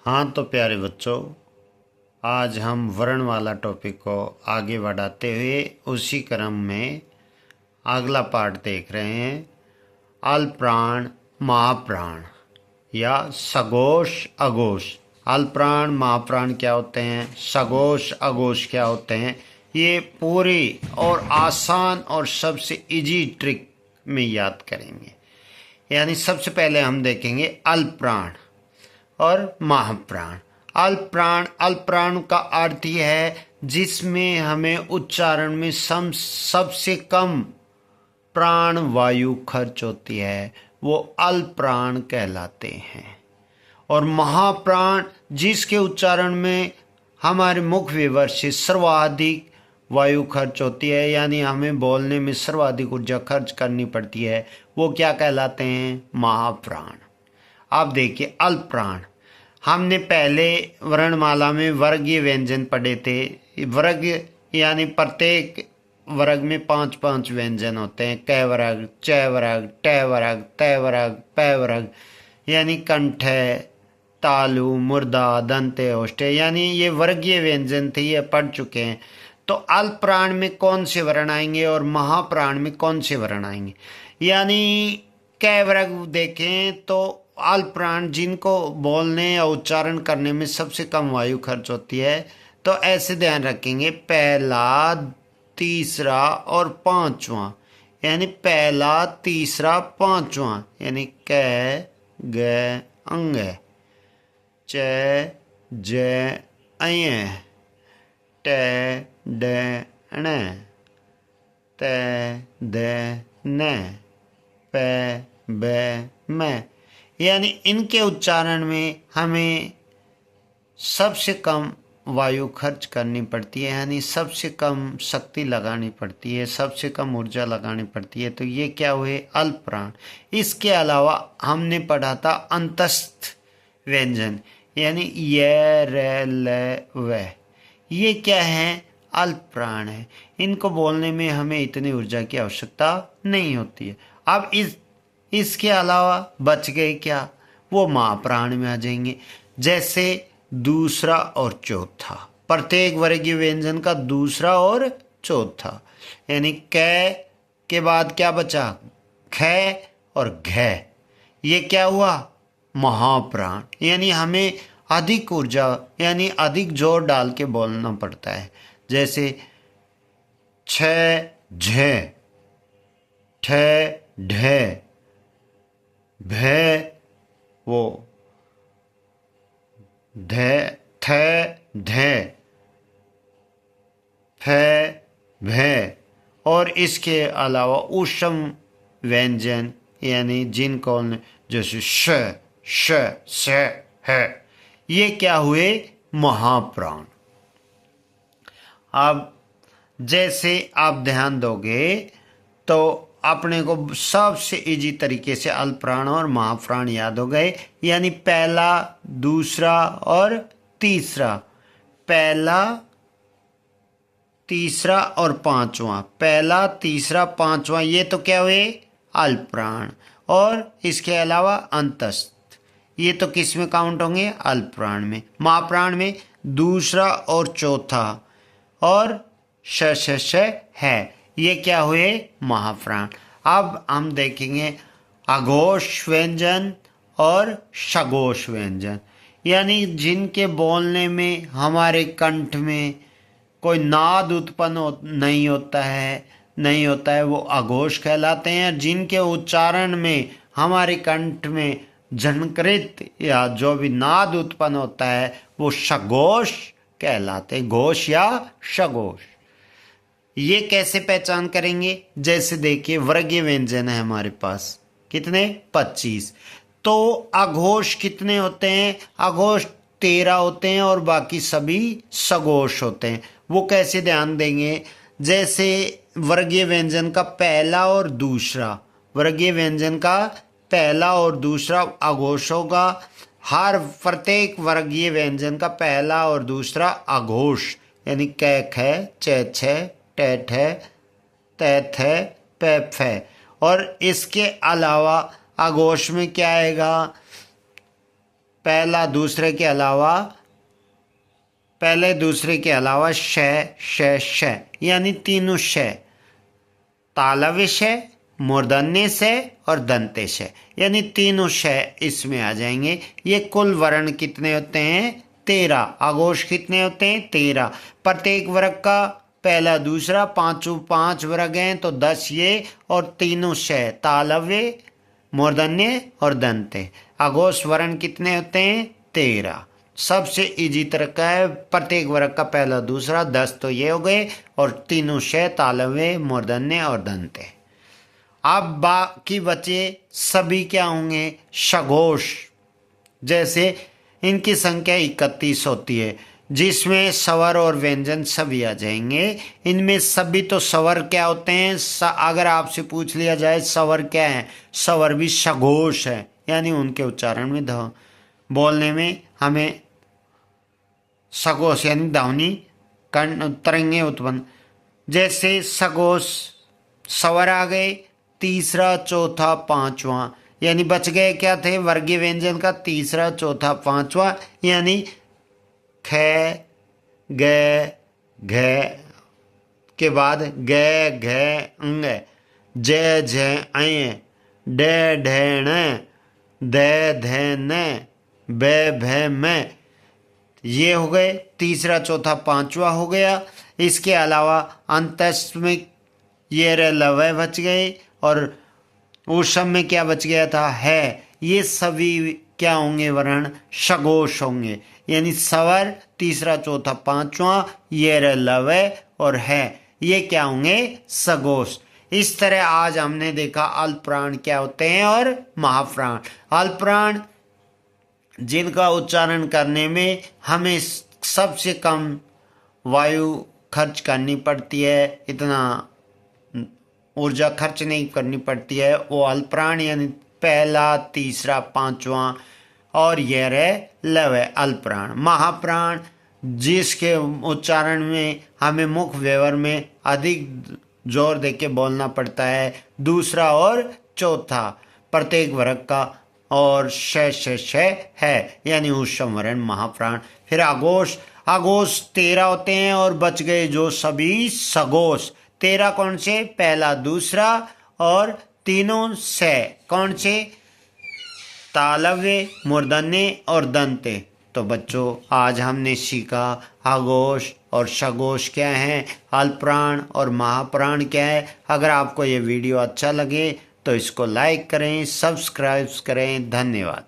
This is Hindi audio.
हाँ तो प्यारे बच्चों, आज हम वर्ण वाला टॉपिक को आगे बढ़ाते हुए उसी क्रम में अगला पार्ट देख रहे हैं। अल्पप्राण महाप्राण या सघोष अघोष। अल्पप्राण महाप्राण क्या होते हैं, सघोष अघोष क्या होते हैं, ये पूरी और आसान और सबसे इजी ट्रिक में याद करेंगे। यानी सबसे पहले हम देखेंगे अल्पप्राण और महाप्राण। अल्पप्राण का अर्थ यह है जिसमें हमें उच्चारण में सबसे कम प्राण वायु खर्च होती है, वो अल्पप्राण कहलाते हैं। और महाप्राण जिसके उच्चारण में हमारे मुख विवर से सर्वाधिक वायु खर्च होती है, यानी हमें बोलने में सर्वाधिक ऊर्जा खर्च करनी पड़ती है, वो क्या कहलाते हैं, महाप्राण। अब देखिए अल्पप्राण, हमने पहले वर्णमाला में वर्गीय व्यंजन पढ़े थे। वर्ग यानी प्रत्येक वर्ग में 5-5 व्यंजन होते हैं। क वर्ग, च वर्ग, ट वर्ग, त वर्ग, प वर्ग, यानी कंठ, तालु, मुर्दा, दंते, ओष्ठे, यानी ये वर्गीय व्यंजन थे, ये पढ़ चुके हैं। तो अल्पप्राण में कौन से वर्ण आएंगे और महाप्राण में कौन से वर्ण आएंगे। यानी क वर्ग देखें तो अल्पप्राण जिनको बोलने या उच्चारण करने में सबसे कम वायु खर्च होती है, तो ऐसे ध्यान रखेंगे, पहला, तीसरा और पांचवा, यानी पहला, तीसरा, पांचवा, यानी क ग अंग, च ज अय, ट ड ण, त द न, प ब म, यानी इनके उच्चारण में हमें सबसे कम वायु खर्च करनी पड़ती है, यानी सबसे कम शक्ति लगानी पड़ती है, सबसे कम ऊर्जा लगानी पड़ती है। तो ये क्या हुए, अल्पप्राण। इसके अलावा हमने पढ़ा था अंतस्थ व्यंजन, यानी य र ल व, ये क्या है, अल्पप्राण है। इनको बोलने में हमें इतनी ऊर्जा की आवश्यकता नहीं होती है। अब इसके अलावा बच गए क्या, वो महाप्राण में आ जाएंगे। जैसे दूसरा और चौथा, प्रत्येक वर्गीय व्यंजन का दूसरा और चौथा, यानी क के बाद क्या बचा, ख और घ, ये क्या हुआ, महाप्राण। यानी हमें अधिक ऊर्जा यानी अधिक जोर डाल के बोलना पड़ता है। जैसे छ झ, ठ ढ, भ वो, ध थ ध, फ भ, और इसके अलावा ऊष्म व्यंजन यानी जिनको जैसे श श स है, ये क्या हुए, महाप्राण। अब जैसे आप ध्यान दोगे तो अपने को सबसे इजी तरीके से अल्पप्राण और महाप्राण याद हो गए। यानी पहला, दूसरा और तीसरा, पहला, तीसरा और पांचवा, पहला, तीसरा, पांचवा, ये तो क्या हुए, अल्पप्राण। और इसके अलावा अंतस्थ, ये तो किस में काउंट होंगे, अल्पप्राण में। महाप्राण में दूसरा और चौथा और श है, ये क्या हुए, महाप्राण। अब हम देखेंगे अघोष व्यंजन और सघोष व्यंजन, यानी जिनके बोलने में हमारे कंठ में कोई नाद उत्पन्न नहीं होता है, वो अघोष कहलाते हैं। जिनके उच्चारण में हमारे कंठ में झनकृत या जो भी नाद उत्पन्न होता है, वो सघोष कहलाते हैं, घोष या सघोष। ये कैसे पहचान करेंगे, जैसे देखिए वर्गीय व्यंजन है हमारे पास, कितने, 25। तो अघोष कितने होते हैं, अघोष 13 होते हैं और बाकी सभी सघोष होते हैं। वो कैसे ध्यान देंगे, जैसे वर्गीय व्यंजन का पहला और दूसरा, वर्गीय व्यंजन का पहला और दूसरा अघोष होगा। हर प्रत्येक वर्गीय व्यंजन का पहला और दूसरा अघोष, यानी क ख, च छ, ट ठ, त थ, प फ। और इसके अलावा अघोष में क्या आएगा, पहला दूसरे के अलावा, पहले दूसरे के अलावा श यानी तीनों श, तालव्य श, मूर्धन्य श और दंत्य श, यानी तीनों श इसमें आ जाएंगे। ये कुल वर्ण कितने होते हैं? 13। आघोष कितने होते हैं? 13। प्रत्येक वर्ग का पहला दूसरा, पांचों 5 वर्ग हैं तो 10 ये, और तीनों श, तालव्य, मूर्धन्य और दंत्य। आघोष वर्ण कितने होते हैं? 13। सबसे इजी तरीका है, प्रत्येक वर्ग का पहला दूसरा, 10 तो ये हो गए, और तीनों श, तालव्य, मूर्धन्य और दंत्य। अब बाकी बचे सभी क्या होंगे? सघोष। जैसे इनकी संख्या 31 होती है, जिसमें स्वर और व्यंजन सभी आ जाएंगे। इनमें सभी तो स्वर क्या होते हैं? अगर आपसे पूछ लिया जाए स्वर क्या है, स्वर भी सघोष है, यानी उनके उच्चारण में बोलने में हमें सघोष यानी ध्वनि तरंगे उत्पन्न। जैसे सघोष स्वर आ गए, तीसरा, चौथा, पांचवा, यानी बच गए क्या थे? वर्गीय व्यंजन का तीसरा, चौथा, पांचवा, यानी ख, ग, घ के बाद ग, घ, अंग, ज, झ, अय, ड, ढ, ण, द, ध, न, ब, भ, म। ये हो गए, तीसरा, चौथा, पांचवा हो गया। इसके अलावा अंतस्थ में ये र, लवय बच गए, और उस सब में क्या बच गया था? है। ये सभी क्या होंगे? वर्ण सघोष होंगे, यानी स्वर तीसरा, चौथा, पांचवा, ये र, लवय और है, ये क्या होंगे? सघोष। इस तरह आज हमने देखा अल्पप्राण क्या होते हैं और महाप्राण। अल्पप्राण जिनका उच्चारण करने में हमें सबसे कम वायु खर्च करनी पड़ती है, इतना ऊर्जा खर्च नहीं करनी पड़ती है, वो अल्पप्राण, यानी पहला, तीसरा, पांचवा और यह रहे लवय अल्पप्राण। महाप्राण जिसके उच्चारण में हमें मुख व्यवहार में अधिक जोर देके बोलना पड़ता है, दूसरा और चौथा प्रत्येक वर्ग का, और श है, यानी ऊष्म वर्ण महाप्राण। फिर आघोष, आघोष 13 होते हैं और बच गए जो सभी सघोष। 13 कौन से? पहला, दूसरा और तीनों स। कौन से? तालव्य, मूर्धन्य और दंत्य। तो बच्चों आज हमने सीखा आघोष और सघोष क्या है, अल्पप्राण और महाप्राण क्या है। अगर आपको ये वीडियो अच्छा लगे तो इसको लाइक करें, सब्सक्राइब करें। धन्यवाद।